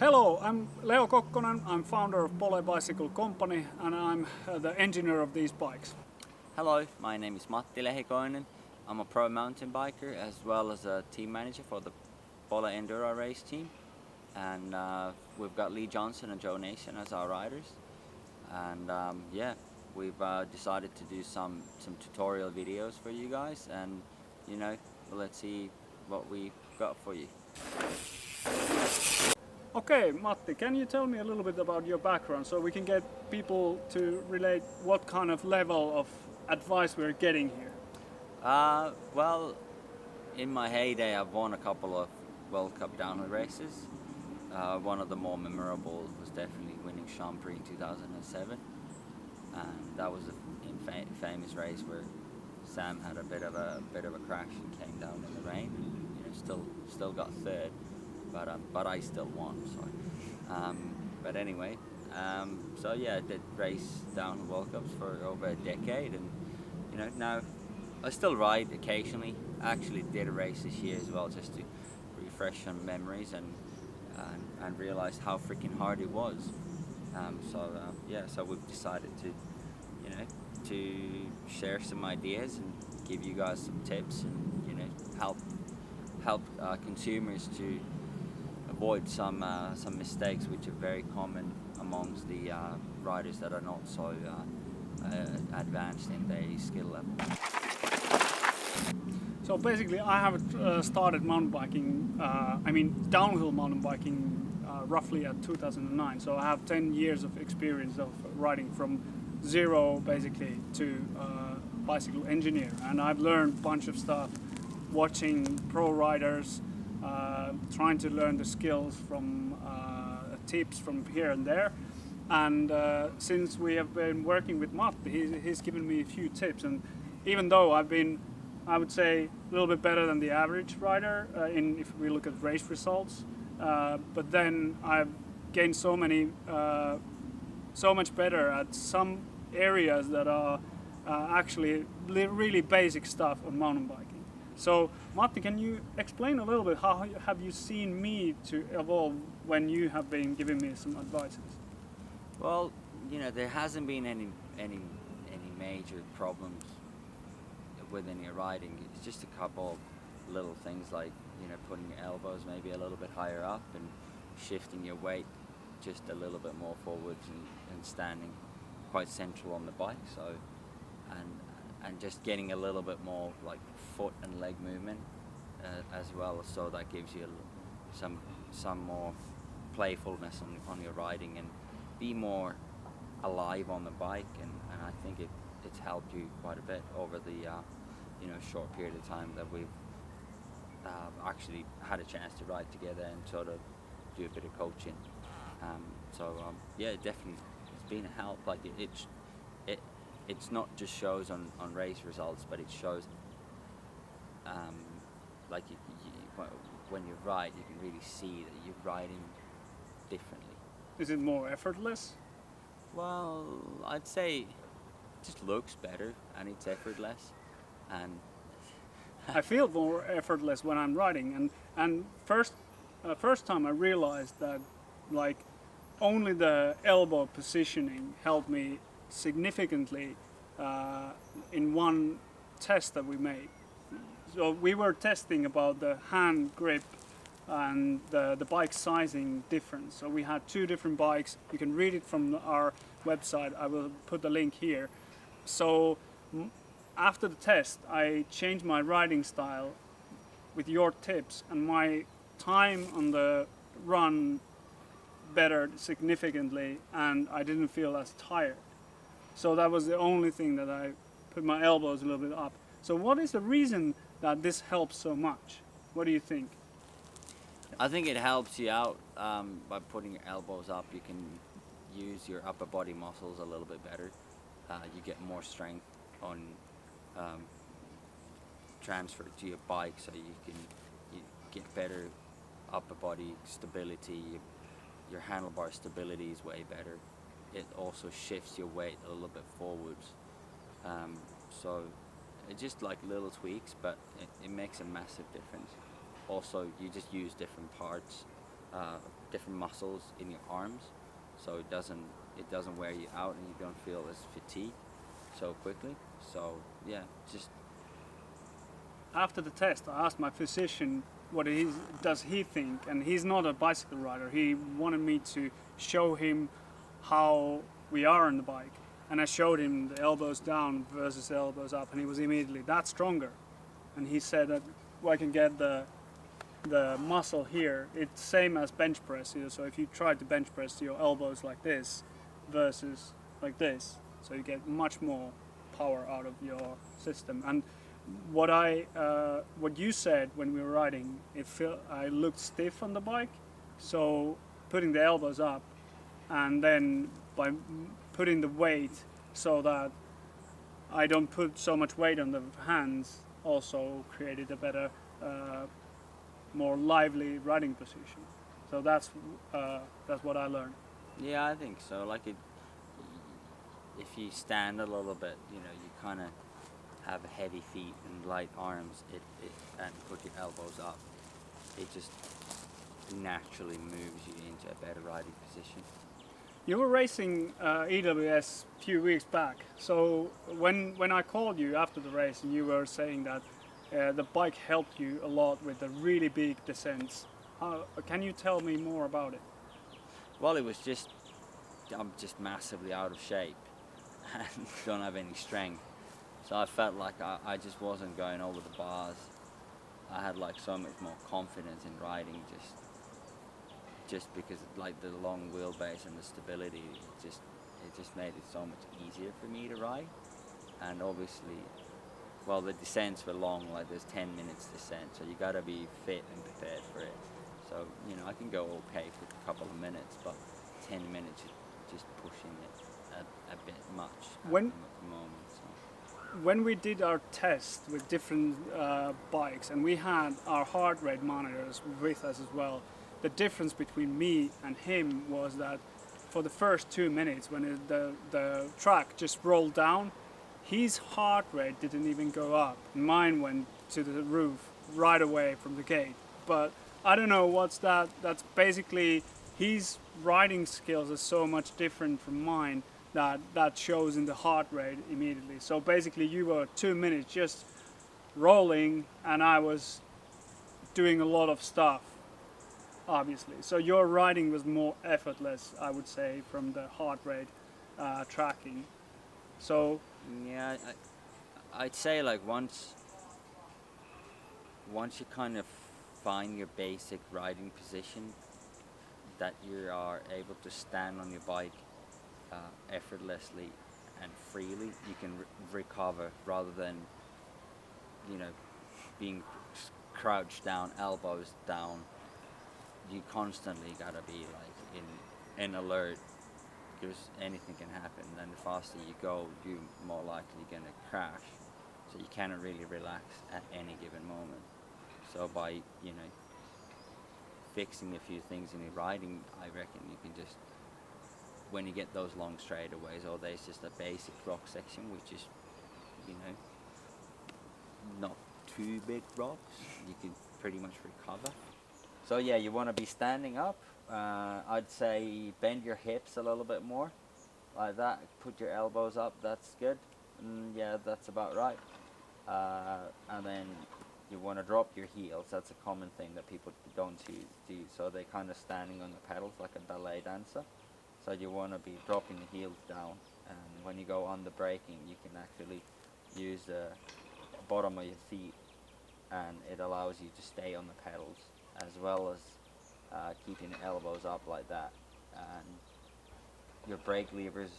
Hello, I'm Leo Kokkonen. I'm founder of Pole Bicycle Company and I'm the engineer of these bikes. Hello, my name is Matti Lehikoinen. I'm a pro mountain biker as well as a team manager for the Pole Enduro race team. And we've got Lee Johnson and Joe Nason as our riders. And we've decided to do some tutorial videos for you guys. And let's see what we got for you. Okay, Matti, can you tell me a little bit about your background so we can get people to relate what kind of level of advice we're getting here? Well, in my heyday, I've won a couple of World Cup downhill races. One of the more memorable was definitely winning Champrix in 2007, and that was a famous race where Sam had a bit of a crash and came down in the rain. And, still got third, but I still won. So, but anyway, so yeah, I did race downhill World Cups for over a decade, and now I still ride occasionally. I actually did a race this year as well, just to refresh some memories and realized how freaking hard it was. So we've decided to share some ideas and give you guys some tips and help consumers to avoid some mistakes which are very common amongst the riders that are not so advanced in their skill level. So basically I have started mountain biking, downhill mountain biking roughly at 2009. So I have 10 years of experience of riding from zero basically to bicycle engineer. And I've learned a bunch of stuff watching pro riders, trying to learn the skills from tips from here and there. And since we have been working with Matti, he's given me a few tips. And even though I've been, I would say, a little bit better than the average rider if we look at race results, but then I've gained so much better at some areas that are actually really basic stuff on mountain biking. So Matti, can you explain a little bit how have you seen me to evolve when you have been giving me some advices? Well, there hasn't been any major problems with any riding. It's just a couple little things like putting your elbows maybe a little bit higher up and shifting your weight just a little bit more forwards and standing quite central on the bike. So and just getting a little bit more like foot and leg movement as well. So that gives you some more playfulness on your riding and be more alive on the bike. And I think it's helped you quite a bit over the short period of time that we've actually had a chance to ride together and sort of do a bit of coaching. Definitely it's been a help. Like it's not just shows on race results, but it shows when you ride, you can really see that you're riding differently. Is it more effortless? Well, I'd say it just looks better and it's effortless. And I feel more effortless when I'm riding, and first time I realized that like only the elbow positioning helped me significantly in one test that we made. So we were testing about the hand grip and the bike sizing difference. So we had two different bikes. You can read it from our website. I will put the link here. So after the test, I changed my riding style with your tips, and my time on the run bettered significantly, and I didn't feel as tired. So that was the only thing that I put my elbows a little bit up. So what is the reason that this helps so much? What do you think? I think it helps you out by putting your elbows up. You can use your upper body muscles a little bit better. You get more strength on transfer to your bike, so you get better upper body stability. Your handlebar stability is way better. It also shifts your weight a little bit forwards. So it's just like little tweaks, but it makes a massive difference. Also, you just use different parts different muscles in your arms, so it doesn't wear you out and you don't feel as fatigued so quickly. So yeah, just After the test, I asked my physician what does he think, and he's not a bicycle rider. He wanted me to show him how we are on the bike, and I showed him the elbows down versus elbows up, and he was immediately, that's stronger. And he said that I can get the muscle here. It's same as bench press. So if you try to bench press your elbows like this versus like this, so you get much more power out of your system. And what you said when we were riding, I looked stiff on the bike, so putting the elbows up, and then by putting the weight so that I don't put so much weight on the hands, also created a better, more lively riding position. So that's what I learned. yeah, I think so. Like if you stand a little bit, you kind of have heavy feet and light arms, and put your elbows up, it just naturally moves you into a better riding position. You were racing EWS a few weeks back. So when I called you after the race, and you were saying that the bike helped you a lot with the really big descents, can you tell me more about it? Well, I'm just massively out of shape and don't have any strength. So I felt like I just wasn't going over the bars. I had like so much more confidence in riding just because like the long wheelbase and the stability, it just made it so much easier for me to ride. And obviously, well, the descents were long, like there's 10 minutes descent, so you gotta be fit and prepared for it. So, I can go okay for a couple of minutes, but 10 minutes is just pushing it a bit much at the moment. So. When we did our test with different bikes, and we had our heart rate monitors with us as well, the difference between me and him was that for the first 2 minutes, when the track just rolled down, his heart rate didn't even go up. Mine went to the roof right away from the gate. But I don't know what's that. That's basically his riding skills are so much different from mine that shows in the heart rate immediately. So basically you were 2 minutes just rolling and I was doing a lot of stuff, obviously. So your riding was more effortless, I would say, from the heart rate tracking. So Yeah, I'd say like once you kind of find your basic riding position, that you are able to stand on your bike effortlessly and freely, you can recover rather than being crouched down, elbows down. You constantly gotta be like in alert, because anything can happen. And the faster you go, you're more likely gonna crash. So you cannot really relax at any given moment. So by fixing a few things in your riding, I reckon you can just, when you get those long straightaways, or there's just a basic rock section which is not too big rocks, you can pretty much recover. So yeah, you want to be standing up. I'd say bend your hips a little bit more, like that. Put your elbows up. That's good. Yeah, that's about right. And then you want to drop your heels. That's a common thing that people don't do. So they're kind of standing on the pedals like a ballet dancer. So you want to be dropping the heels down. And when you go on the braking, you can actually use the bottom of your feet, and it allows you to stay on the pedals, as well as keeping the elbows up like that. And your brake levers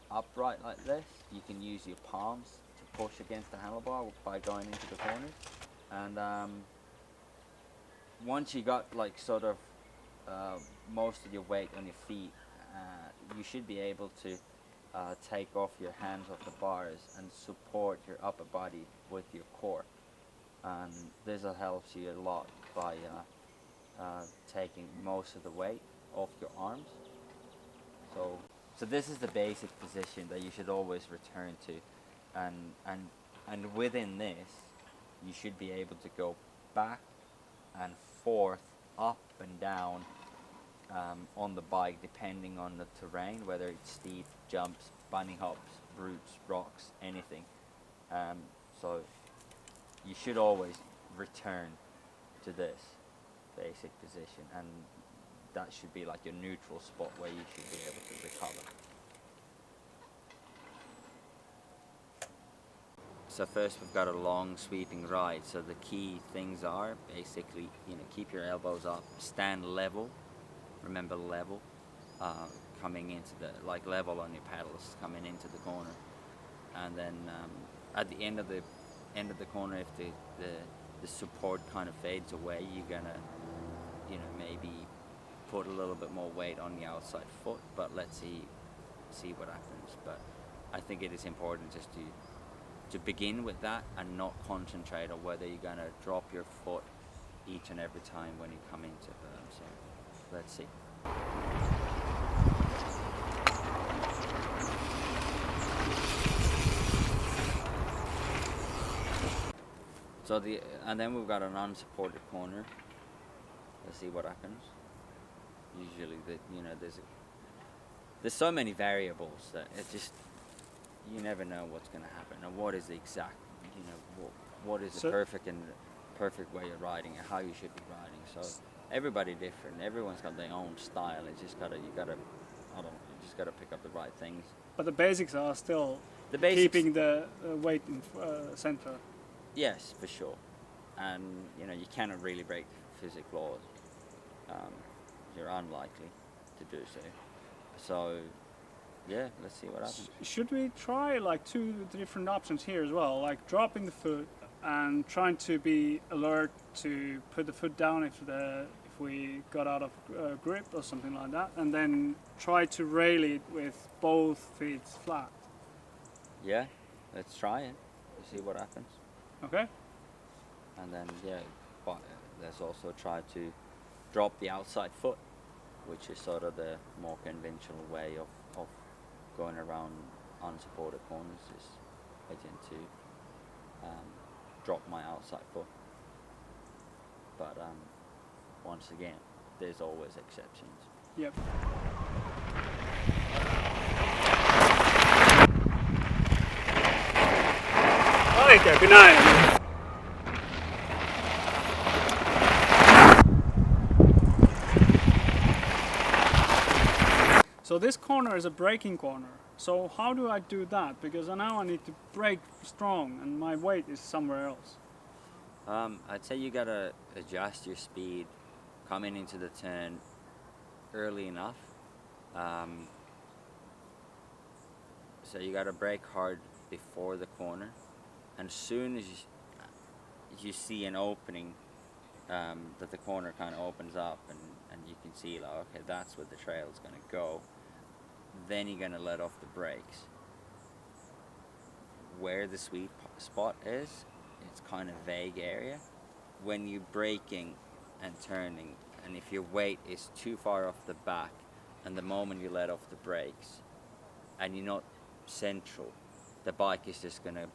upright like this. You can use your palms to push against the handlebar by going into the corners. And once you got like sort of most of your weight on your feet, you should be able to take off your hands off the bars and support your upper body with your core. And this helps you a lot by taking most of the weight off your arms. So this is the basic position that you should always return to, and within this, you should be able to go back and forth, up and down, on the bike depending on the terrain, whether it's steep, jumps, bunny hops, roots, rocks, anything. So you should always return to this basic position, and that should be like your neutral spot where you should be able to recover. So first we've got a long sweeping ride. So the key things are basically, keep your elbows up, stand level. Remember level, coming into level on your pedals coming into the corner, and then at the end of the corner, if the support kind of fades away, you're gonna, maybe put a little bit more weight on the outside foot. But let's see what happens. But I think it is important just to begin with that and not concentrate on whether you're gonna drop your foot each and every time when you come into berm. So let's see. So and then we've got an unsupported corner. Let's see what happens. Usually, there's so many variables that it just, you never know what's going to happen and what is the exact, what is the perfect way of riding and how you should be riding. So everybody different. Everyone's got their own style. It's just you just gotta pick up the right things. But the basics are still keeping the weight in center. Yes, for sure. And you cannot really break physics laws. You're unlikely to do so. So yeah, let's see what happens. Should we try like two different options here as well, like dropping the foot and trying to be alert to put the foot down if we got out of grip or something like that, and then try to rail it with both feet flat? Yeah, let's try it. See what happens. Okay. And then but let's also try to drop the outside foot, which is sort of the more conventional way of going around unsupported corners, is I tend to drop my outside foot. But once again, there's always exceptions. Yep. Oikein näin. So this corner is a braking corner. So how do I do that? Because now I need to brake strong and my weight is somewhere else. I'd say you gotta adjust your speed coming into the turn early enough. So you gotta brake hard before the corner, and as soon as you see an opening, that the corner kind of opens up and you can see like, okay, that's where the trail is gonna go, then you're gonna let off the brakes. Where the sweet spot is, it's kind of vague area. When you're braking and turning, and if your weight is too far off the back, and the moment you let off the brakes, and you're not central, the bike is just gonna,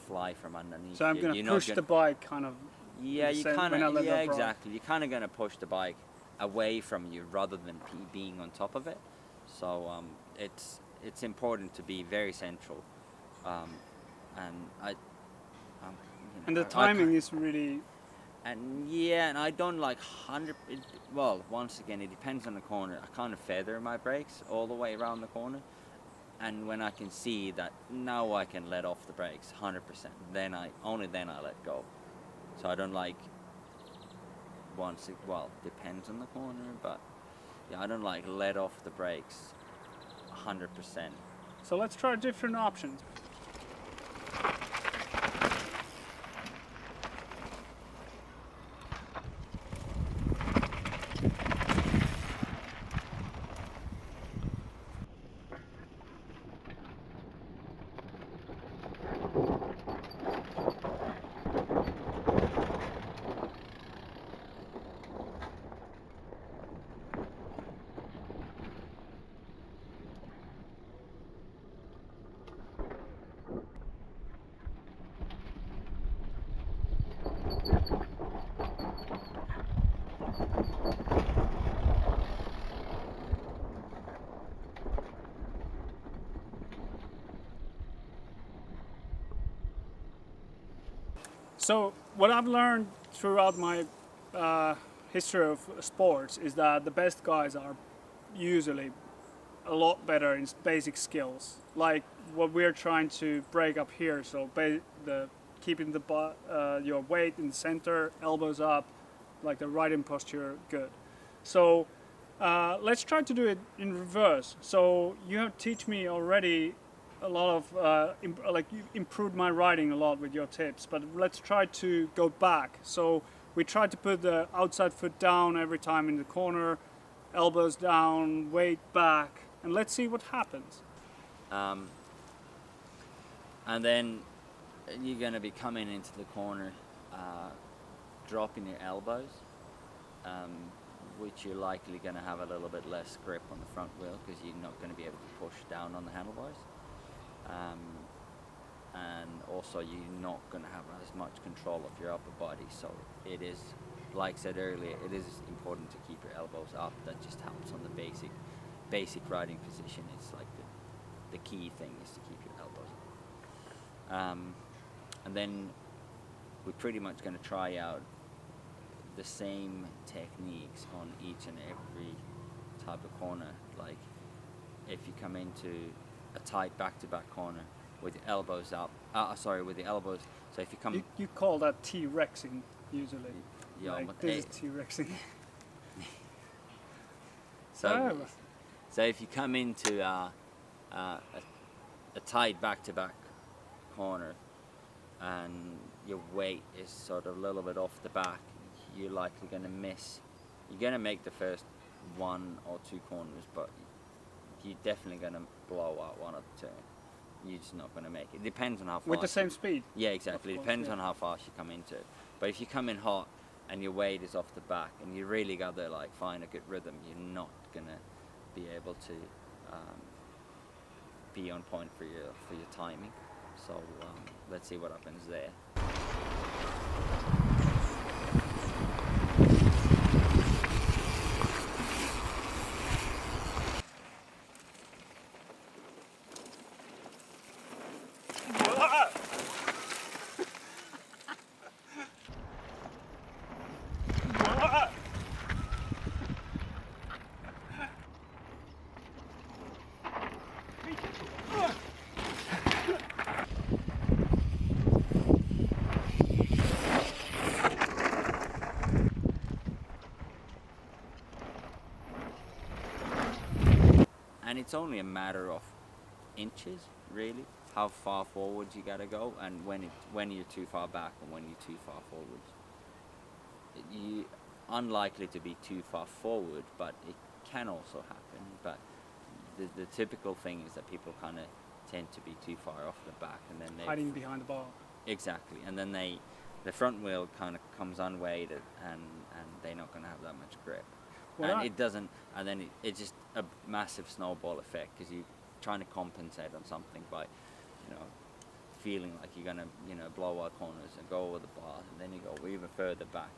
fly from underneath. So I'm gonna push the bike kind of. Yeah, exactly. You're kind of gonna push the bike away from you rather than being on top of it. So it's important to be very central, and and the timing is really. And I don't like 100. Well, once again, it depends on the corner. I kind of feather my brakes all the way around the corner, and when I can see that now I can let off the brakes 100%, then I let go. So I don't like depends on the corner, but I don't like let off the brakes 100%. So let's try different options. So what I've learned throughout my history of sports is that the best guys are usually a lot better in basic skills, like what we're trying to break up here. So keeping your weight in the center, elbows up, like the riding posture, good. So let's try to do it in reverse. So you have teach me already a lot of you improved my riding a lot with your tips, but let's try to go back. So we try to put the outside foot down every time in the corner, elbows down, weight back, and let's see what happens. And then you're going to be coming into the corner, dropping your elbows, which you're likely going to have a little bit less grip on the front wheel because you're not going to be able to push down on the handlebars. And also you're not going to have as much control of your upper body, so it is, like I said earlier, it is important to keep your elbows up. That just helps on the basic riding position. It's like the key thing is to keep your elbows up. And then we're pretty much going to try out the same techniques on each and every type of corner. Like if you come into a tight back-to-back corner with your elbows up, with the elbows, so if you come... You call that T-Rexing usually. Yeah, like, this is T-Rexing. So if you come into a tight back-to-back corner and your weight is sort of a little bit off the back, you're likely going to miss. You're going to make the first 1 or 2 corners, but you're definitely going to blow out one or two. You're just not going to make it. It depends on how fast. With the same speed? Yeah, exactly. It depends on how fast you come into it. But if you come in hot and your weight is off the back and you really got to find a good rhythm, you're not going to be able to be on point for your timing. So let's see what happens there. And it's only a matter of inches, really, how far forwards you gotta go, and when you're too far back and when you're too far forwards. You're unlikely to be too far forward, but it can also happen. But the typical thing is that people kind of tend to be too far off the back, and then hiding behind the bar. Exactly, and then the front wheel kind of comes unweighted, and they're not going to have that much grip. Well, it doesn't, and then it's just a massive snowball effect because you're trying to compensate on something by, feeling like you're gonna, blow out corners and go over the bar, and then you go even further back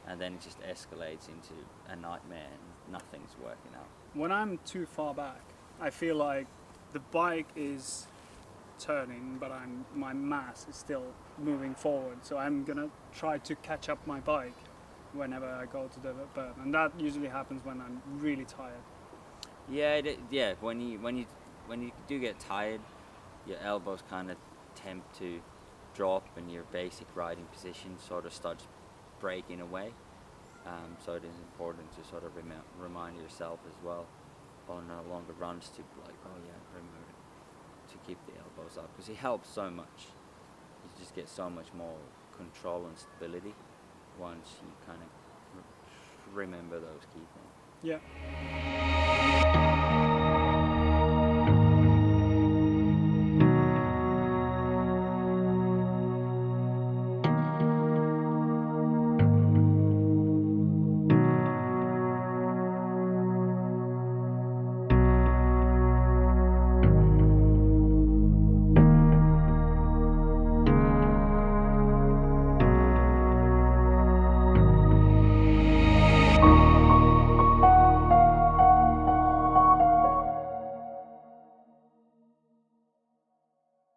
and then it just escalates into a nightmare and nothing's working out. When I'm too far back, I feel like the bike is turning, but my mass is still moving forward. So I'm gonna try to catch up my bike whenever I go to the berm, and that usually happens when I'm really tired. Yeah, when you do get tired, your elbows kind of tempt to drop, and your basic riding position sort of starts breaking away. So it is important to sort of remind yourself as well on longer runs to remember to keep the elbows up, because it helps so much. You just get so much more control and stability once you kind of remember those key things. Yeah.